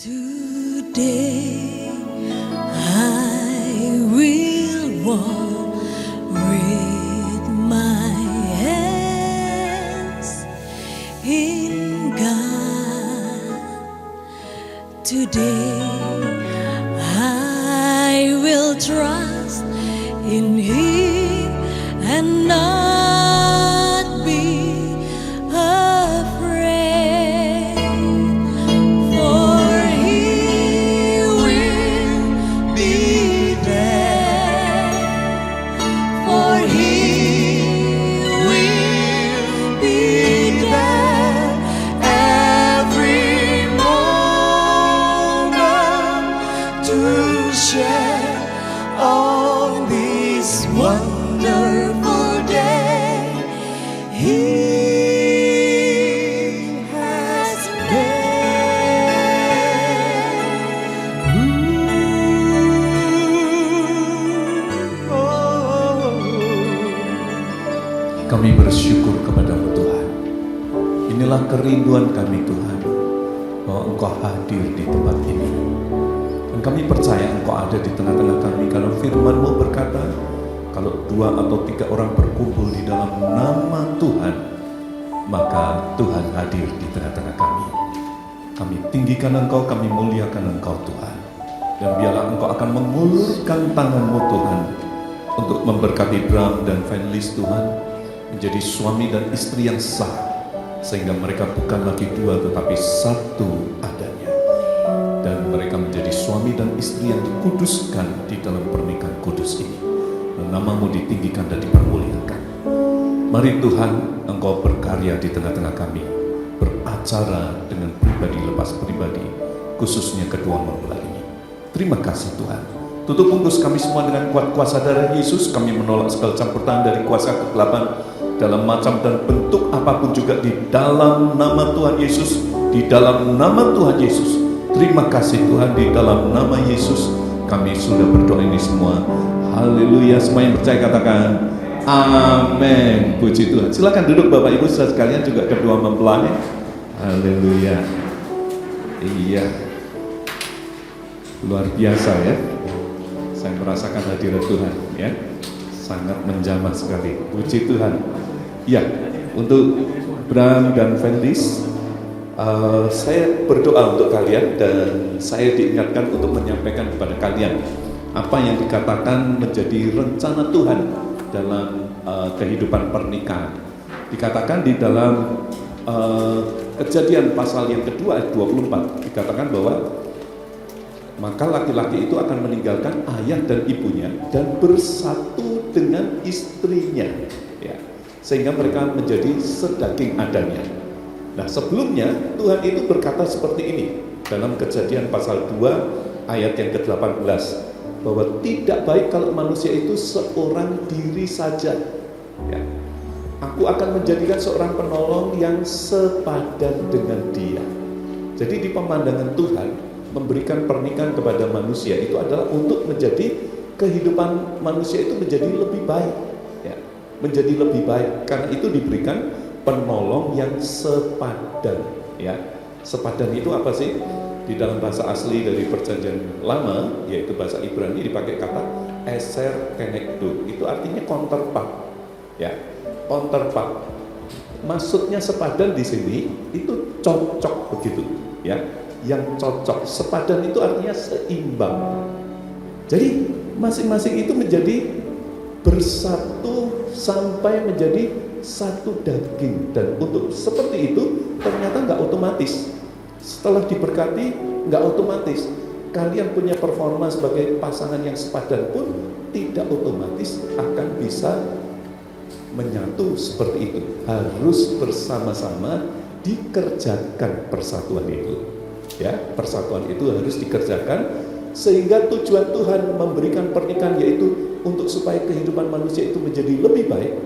Today I will walk with my hands in God. Today I will trust in Him and not be afraid. For He will be there. For He will be there every moment to share on this wonderful day He has made. Kami bersyukur kepada-Mu Tuhan. Inilah kerinduan kami Tuhan, bahwa Engkau hadir di tempat ini. Dan kami percaya Engkau ada di tengah-tengah kami. Kalau firman-Mu berkata, kalau 2 atau 3 orang berkumpul di dalam nama Tuhan, maka Tuhan hadir di tengah-tengah kami. Kami tinggikan Engkau, kami muliakan Engkau Tuhan. Dan biarlah Engkau akan mengulurkan tangan-Mu Tuhan, untuk memberkati Bram dan Fenlis Tuhan, menjadi suami dan istri yang sah, sehingga mereka bukan lagi 2 tetapi 1 adanya. Dan mereka menjadi suami dan istri yang dikuduskan di dalam pernikahan kudus ini. Dan nama-Mu ditinggikan dan dipermuliakan. Mari Tuhan, Engkau berkarya di tengah-tengah kami, beracara dengan pribadi lepas pribadi, khususnya kedua mempelai ini. Terima kasih Tuhan. Tutup bungkus kami semua dengan kuat kuasa darah Yesus. Kami menolak segala campur tangan dari kuasa kegelapan dalam macam dan bentuk apapun juga di dalam nama Tuhan Yesus. Di dalam nama Tuhan Yesus. Terima kasih Tuhan, di dalam nama Yesus kami sudah berdoa ini semua. Haleluya. Semua yang percaya katakan amin. Puji Tuhan. Silakan duduk Bapak Ibu saudara sekalian, juga kedua mempelai. Haleluya. Iya, luar biasa ya. Saya merasakan hadirat Tuhan ya, sangat menjamah sekali. Puji Tuhan. Ya, untuk Bram dan Fenlis, saya berdoa untuk kalian dan saya diingatkan untuk menyampaikan kepada kalian apa yang dikatakan menjadi rencana Tuhan dalam kehidupan pernikahan. Dikatakan di dalam Kejadian pasal yang kedua ayat 24, dikatakan bahwa maka laki-laki itu akan meninggalkan ayah dan ibunya dan bersatu dengan istrinya, ya, sehingga mereka menjadi sedaging adanya. Nah, sebelumnya Tuhan itu berkata seperti ini dalam Kejadian pasal 2 ayat yang ke-18, bahwa tidak baik kalau manusia itu seorang diri saja, ya. Aku akan menjadikan seorang penolong yang sepadan dengan dia. Jadi di pemandangan Tuhan, memberikan pernikahan kepada manusia itu adalah untuk menjadi kehidupan manusia itu menjadi lebih baik, ya, menjadi lebih baik. Karena itu diberikan penolong yang sepadan, ya. Sepadan itu apa sih? Di dalam bahasa asli dari Perjanjian Lama, yaitu bahasa Ibrani, dipakai kata eser kenekdo. Itu artinya counterpart, ya, counterpart. Maksudnya sepadan di sini itu cocok begitu, ya. Yang cocok. Sepadan itu artinya seimbang. Jadi masing-masing itu menjadi bersatu sampai menjadi satu daging. Dan untuk seperti itu ternyata nggak otomatis. Setelah diberkati nggak otomatis. Kalian punya performa sebagai pasangan yang sepadan pun tidak otomatis akan bisa menyatu seperti itu. Harus bersama-sama dikerjakan persatuan itu. Ya, persatuan itu harus dikerjakan sehingga tujuan Tuhan memberikan pernikahan yaitu untuk supaya kehidupan manusia itu menjadi lebih baik,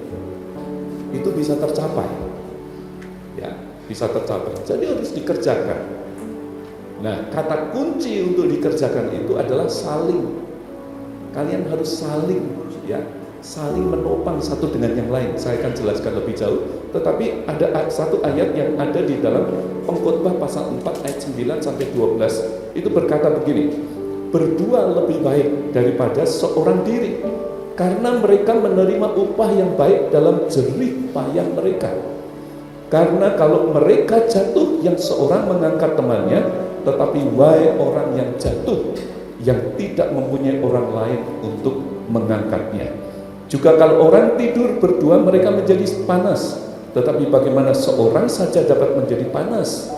itu bisa tercapai, ya, bisa tercapai. Jadi harus dikerjakan. Nah, kata kunci untuk dikerjakan itu adalah saling. Kalian harus saling, ya, saling menopang satu dengan yang lain. Saya akan jelaskan lebih jauh Tetapi ada satu ayat yang ada di dalam Pengkhotbah pasal 4 ayat 9 sampai 12 itu berkata begini, berdua lebih baik daripada seorang diri, karena mereka menerima upah yang baik dalam jerih payah mereka. Karena kalau mereka jatuh, yang seorang mengangkat temannya, tetapi wahai orang yang jatuh, yang tidak mempunyai orang lain untuk mengangkatnya. Juga kalau orang tidur berdua, mereka menjadi panas. Tetapi bagaimana seorang saja dapat menjadi panas?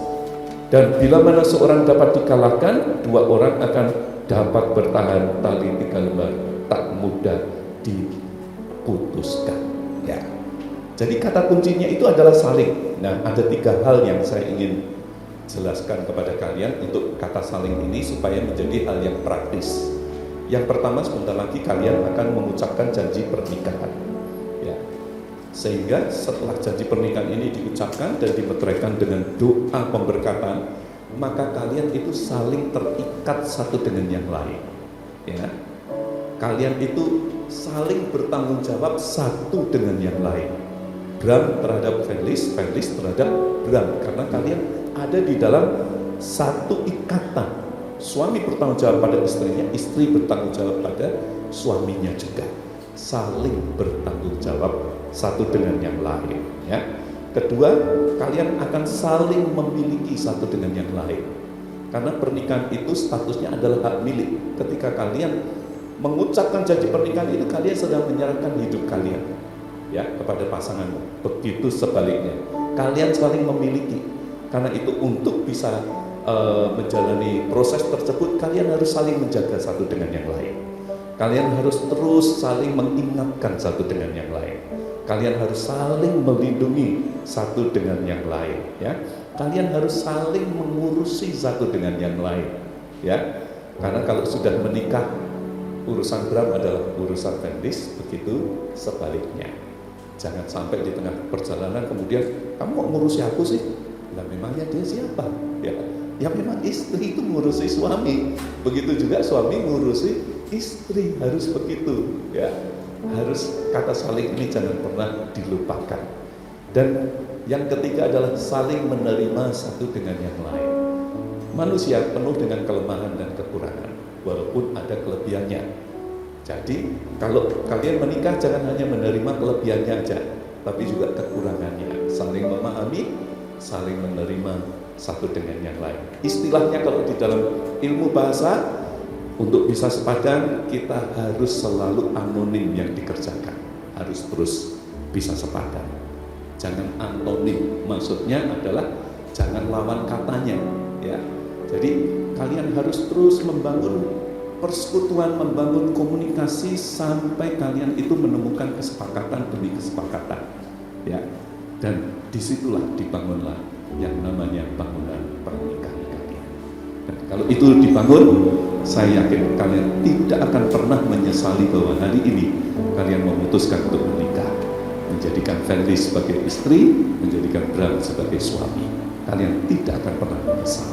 Dan bila mana seorang dapat dikalahkan, dua orang akan dapat bertahan. Tali 3 lembar tak mudah diputuskan. Ya. Jadi kata kuncinya itu adalah saling. Nah, ada 3 hal yang saya ingin jelaskan kepada kalian untuk kata saling ini supaya menjadi hal yang praktis. Yang pertama, sebentar lagi kalian akan mengucapkan janji pernikahan. Ya. Sehingga setelah janji pernikahan ini diucapkan dan dimeteraikan dengan doa pemberkatan, maka kalian itu saling terikat satu dengan yang lain. Ya. Kalian itu saling bertanggung jawab satu dengan yang lain. Bram terhadap Felis, Felis terhadap Bram, karena kalian ada di dalam satu ikatan. Suami bertanggung jawab pada istrinya, istri bertanggung jawab pada suaminya juga. Saling bertanggung jawab satu dengan yang lain. Ya. Kedua, kalian akan saling memiliki satu dengan yang lain. Karena pernikahan itu statusnya adalah hak milik. Ketika kalian mengucapkan janji pernikahan itu, kalian sedang menyerahkan hidup kalian ya kepada pasanganmu. Begitu sebaliknya, kalian saling memiliki. Karena itu untuk bisa menjalani proses tersebut, kalian harus saling menjaga satu dengan yang lain. Kalian harus terus saling mengingatkan satu dengan yang lain. Kalian harus saling melindungi satu dengan yang lain. Ya, kalian harus saling mengurusi satu dengan yang lain. Ya, karena kalau sudah menikah, urusan Bram adalah urusan Felis, begitu sebaliknya. Jangan sampai di tengah perjalanan kemudian kamu mau ngurusi aku sih? Lah memangnya dia siapa? Ya memang istri itu ngurusi suami. Begitu juga suami ngurusi istri, harus begitu. Ya, harus kata saling ini jangan pernah dilupakan. Dan yang ketiga adalah saling menerima satu dengan yang lain. Manusia penuh dengan kelemahan dan kekurangan, walaupun ada kelebihannya. Jadi kalau kalian menikah jangan hanya menerima kelebihannya aja, tapi juga kekurangannya. Saling memahami, saling menerima satu dengan yang lain. Istilahnya kalau di dalam ilmu bahasa, untuk bisa sepadan kita harus selalu anonim yang dikerjakan, harus terus bisa sepadan. Jangan antonim, maksudnya adalah jangan lawan katanya. Ya, jadi kalian harus terus membangun persekutuan, membangun komunikasi sampai kalian itu menemukan kesepakatan demi kesepakatan. Ya, dan disitulah dibangunlah yang namanya bangunan pernikahan kalian. Dan kalau itu dibangun, saya yakin kalian tidak akan pernah menyesali bahwa hari ini kalian memutuskan untuk menikah, menjadikan Felis sebagai istri, menjadikan Bram sebagai suami. Kalian tidak akan pernah menyesal.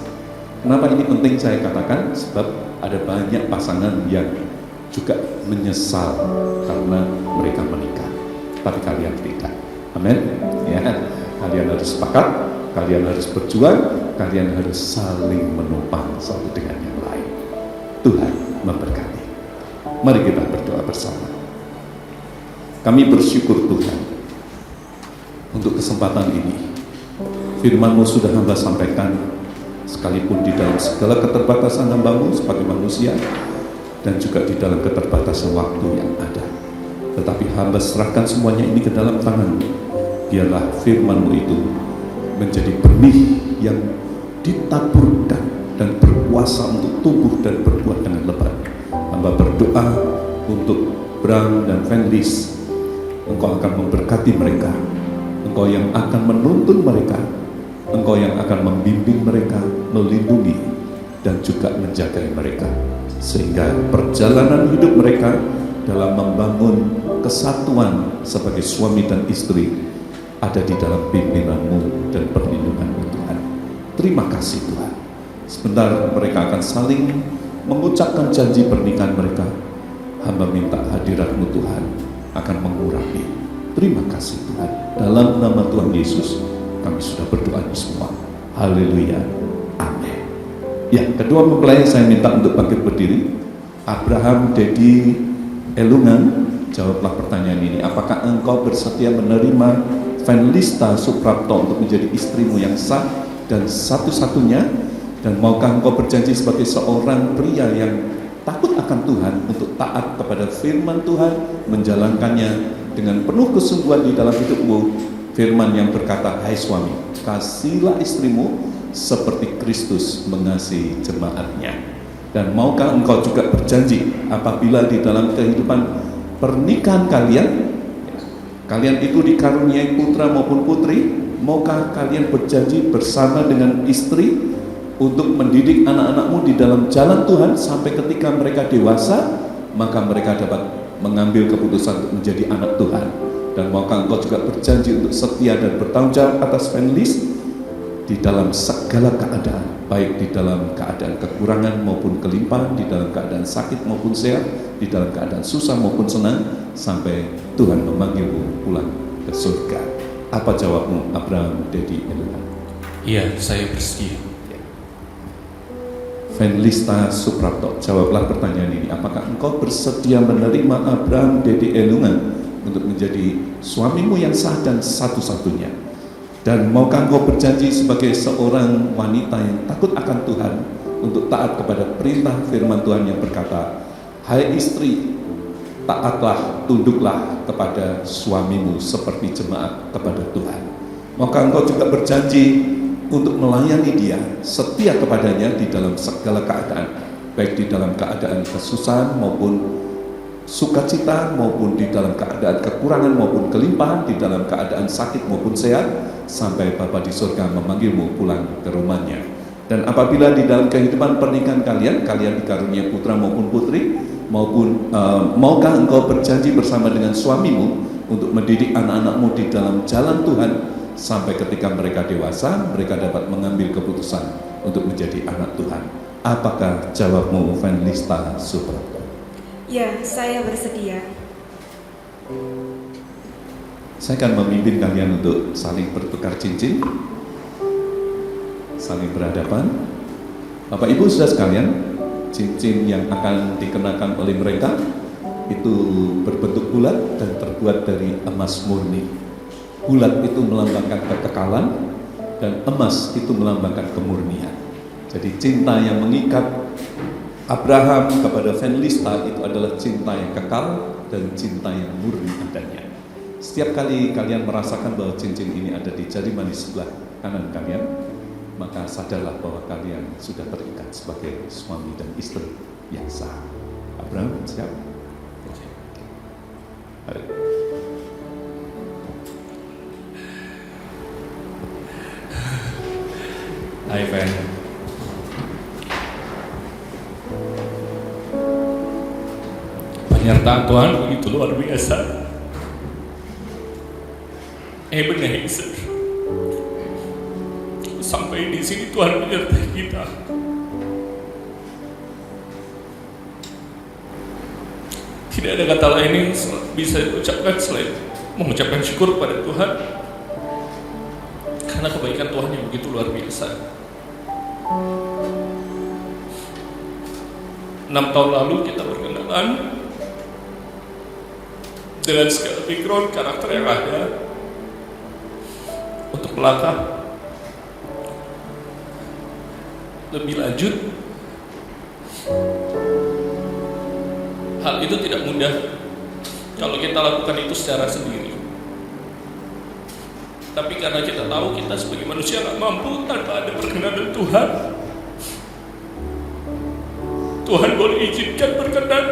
Kenapa ini penting saya katakan? Sebab ada banyak pasangan yang juga menyesal karena mereka menikah, tapi kalian tidak. Amin. Ya, kalian harus sepakat, kalian harus berjuang, kalian harus saling menopang satu dengan yang lain. Tuhan memberkati. Mari kita berdoa bersama. Kami bersyukur Tuhan untuk kesempatan ini. Firman-Mu sudah hamba sampaikan, sekalipun di dalam segala keterbatasan hamba-Mu sebagai manusia dan juga di dalam keterbatasan waktu yang ada. Tetapi hamba serahkan semuanya ini ke dalam tangan-Mu. Biarlah firman-Mu itu menjadi benih yang ditaburkan dan berkuasa untuk tumbuh dan berbuah dengan lebat. Hamba berdoa untuk Bram dan Felis. Engkau akan memberkati mereka. Engkau yang akan menuntun mereka. Engkau yang akan membimbing mereka, melindungi, dan juga menjaga mereka. Sehingga perjalanan hidup mereka dalam membangun kesatuan sebagai suami dan istri ada di dalam pimpinanmu dan perlindunganmu Tuhan. Terima kasih Tuhan. Sebentar mereka akan saling mengucapkan janji pernikahan mereka. Hamba minta hadirat-Mu Tuhan akan mengurapi Terima kasih Tuhan. Dalam nama Tuhan Yesus kami sudah berdoa ini semua. Haleluya. Amin. Ya, kedua mempelai saya minta untuk bangkit berdiri. Abraham Dedi Elungan, jawablah pertanyaan ini. Apakah engkau bersedia menerima Venlista Suprapto untuk menjadi istrimu yang sah dan satu-satunya? Dan maukah engkau berjanji sebagai seorang pria yang takut akan Tuhan untuk taat kepada firman Tuhan, menjalankannya dengan penuh kesungguhan di dalam hidupmu? Firman yang berkata, hai suami, kasihilah istrimu seperti Kristus mengasihi jemaatnya. Dan maukah engkau juga berjanji apabila di dalam kehidupan pernikahan kalian itu dikaruniai putra maupun putri, maukah kalian berjanji bersama dengan istri untuk mendidik anak-anakmu di dalam jalan Tuhan sampai ketika mereka dewasa, maka mereka dapat mengambil keputusan untuk menjadi anak Tuhan? Dan maukah engkau juga berjanji untuk setia dan bertanggung jawab atas Venlis di dalam segala keadaan, baik di dalam keadaan kekurangan maupun kelimpahan, di dalam keadaan sakit maupun sehat, di dalam keadaan susah maupun senang, sampai Tuhan memanggilmu pulang ke surga? Apa jawabmu, Abraham Dedi Elungan? Iya, saya bersedia. Venlista Suprapto, jawablah pertanyaan ini. Apakah engkau bersedia menerima Abraham Dedi Elungan untuk menjadi suamimu yang sah dan satu-satunya? Dan maukah engkau berjanji sebagai seorang wanita yang takut akan Tuhan untuk taat kepada perintah firman Tuhan yang berkata, hai istri, taatlah, tunduklah kepada suamimu seperti jemaat kepada Tuhan? Maukah engkau juga berjanji untuk melayani dia, setia kepadanya di dalam segala keadaan, baik di dalam keadaan kesusahan maupun sukacita, maupun di dalam keadaan kekurangan maupun kelimpahan, di dalam keadaan sakit maupun sehat, sampai Bapa di surga memanggilmu pulang ke rumahnya? Dan apabila di dalam kehidupan pernikahan kalian dikaruniai putra maupun putri, maukah engkau berjanji bersama dengan suamimu untuk mendidik anak-anakmu di dalam jalan Tuhan sampai ketika mereka dewasa, mereka dapat mengambil keputusan untuk menjadi anak Tuhan? Apakah jawabmu, Venlista Suprapto? Ya, saya bersedia. Saya akan memimpin kalian untuk saling bertukar cincin, saling berhadapan. Bapak Ibu saudara sekalian, cincin yang akan dikenakan oleh mereka itu berbentuk bulat dan terbuat dari emas murni. Bulat itu melambangkan kekekalan dan emas itu melambangkan kemurnian. Jadi cinta yang mengikat Abraham kepada Venlista itu adalah cinta yang kekal dan cinta yang murni adanya. Setiap kali kalian merasakan bahwa cincin ini ada di jari manis sebelah kanan kalian, maka sadarlah bahwa kalian sudah terikat sebagai suami dan istri yang sah. Abraham, siap? Mari. Hai Ven, penyertaan Tuhan begitu luar biasa. Ebenezer, sampai di sini Tuhan menyertai kita. Tidak ada kata lain yang bisa diucapkan selain mengucapkan syukur pada Tuhan karena kebaikan Tuhan yang begitu luar biasa. 6 tahun lalu kita berkenalan dengan segala background karakter yang ada. Untuk melangkah lebih lanjut, hal itu tidak mudah kalau kita lakukan itu secara sendiri. Tapi karena kita tahu kita sebagai manusia gak mampu tanpa ada perkenan Tuhan, Tuhan boleh izinkan berkenan,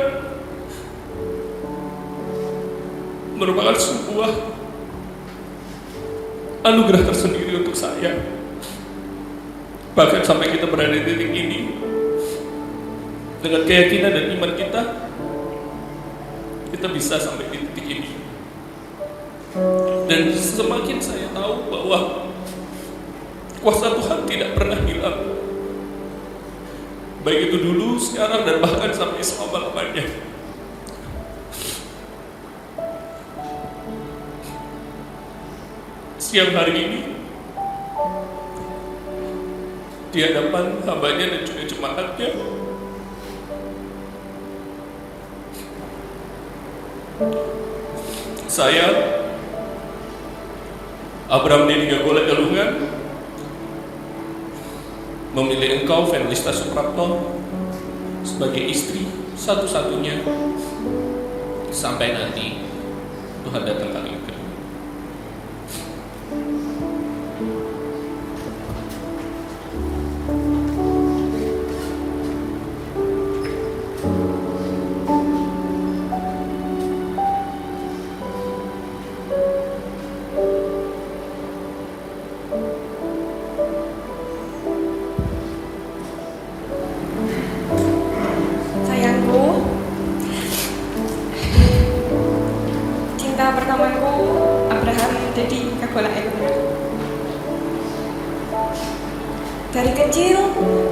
merupakan sebuah anugerah tersendiri untuk saya. Bahkan sampai kita berada di titik ini, dengan keyakinan dan iman kita bisa sampai di titik ini. Dan semakin saya tahu bahwa kuasa Tuhan tidak pernah hilang, baik itu dulu, sekarang, dan bahkan sampai selama-lamanya. siang hari ini di hadapan hambanya dan juga jemaatnya, saya Abraham Dedi Gagola Galungan memilih engkau Felisita Suprapto sebagai istri satu-satunya sampai nanti Tuhan datang kali kedua. Sayangku, cinta pertamaku Abraham Dedi Gagola Galungan. Dari kecil,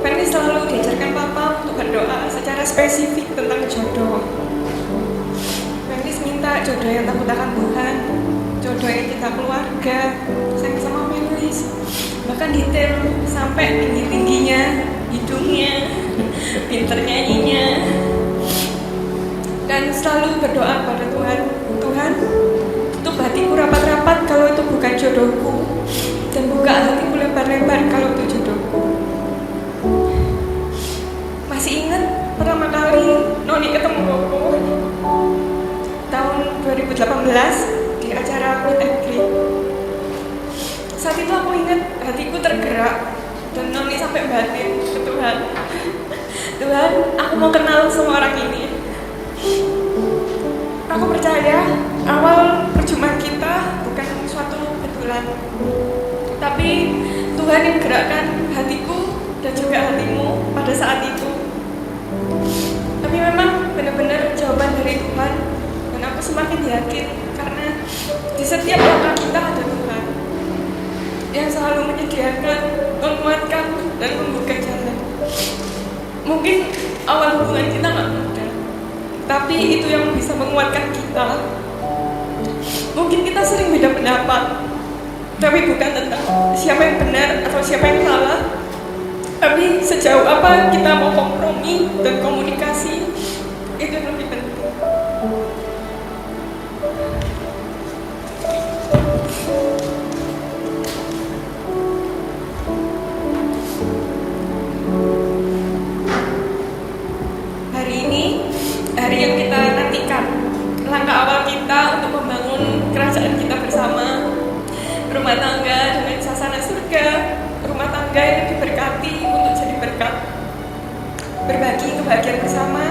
Penny selalu diajarkan papa untuk berdoa secara spesifik tentang jodoh. Penny minta jodoh yang takut akan Tuhan, jodoh yang cinta keluarga, sayang sama Melis, bahkan detail sampai tinggi-tingginya, hidungnya, pinter nyanyinya, dan selalu berdoa pada Tuhan, Tuhan, tutup hatiku rapat-rapat kalau itu bukan jodohku, dan buka hatiku lebar-lebar kalau itu jodohku. Masih ingat pertama kali Noni ketemu Koko tahun 2018 di acara Meet and Greet. Saat itu aku ingat hatiku tergerak dan Noni sampai batin ke Tuhan, Tuhan, aku mau kenal sama orang ini. Aku percaya awal perjumpaan kita bukan suatu kebetulan, tapi Tuhan yang gerakkan hatiku dan juga hatimu pada saat itu. Tapi memang benar-benar jawaban dari Tuhan, dan aku semakin yakin karena di setiap langkah kita ada Tuhan yang selalu menyediakan, menguatkan, dan membuka jalan. Mungkin awal hubungan kita nggak mudah, tapi itu yang bisa menguatkan kita. Mungkin kita sering beda pendapat, tapi bukan tentang siapa yang benar atau siapa yang salah, tapi sejauh apa kita mau kompromi dan komunikasi, itu yang lebih penting. Hari ini, hari yang kita nantikan, langkah awal kita untuk membangun kerajaan kita bersama, rumah tangga dengan sasana surga, rumah tangga yang diberkati untuk jadi berkat, berbagi kebahagiaan bersama.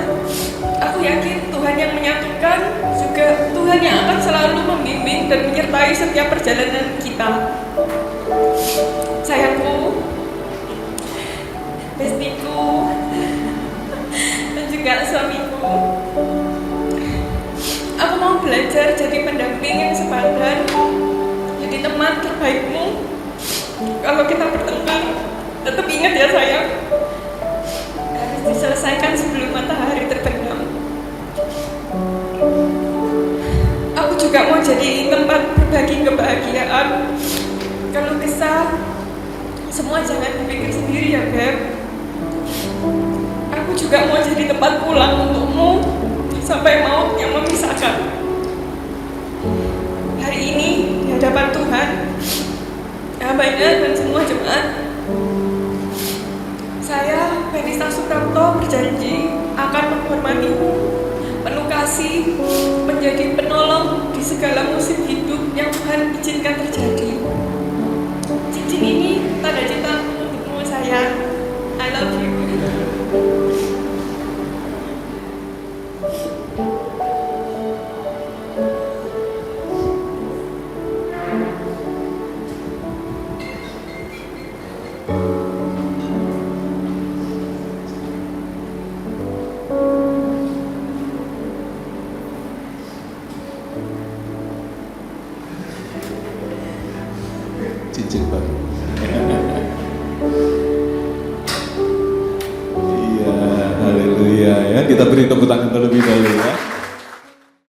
Aku yakin Tuhan yang menyatukan, juga Tuhan yang akan selalu membimbing dan menyertai setiap perjalanan kita. Sayangku, bestiku, dan juga suamiku, aku mau belajar jadi pendamping yang sepadan, jadi teman terbaikmu. Kalau kita bertengkar, tetap ingat ya sayang, harus diselesaikan sebelum matahari terbenam. Aku juga mau jadi tempat berbagi kebahagiaan. Kalau kesah, semua jangan dipikir sendiri ya Beb. Aku juga mau jadi tempat pulang untukmu sampai maut yang memisahkan. Hari ini di hadapan Tuhan, hambanya dan semua jemaat, saya Felisita Suprapto berjanji akan menghormatimu, penuh kasih, menjadi penolong di segala musim hidup yang Tuhan izinkan terjadi. Cincin ini tanda cintaku untukmu sayang. I love you. Cincin baru. Iya, haleluya ya. Kita beri tepuk tangan terlebih dahulu ya.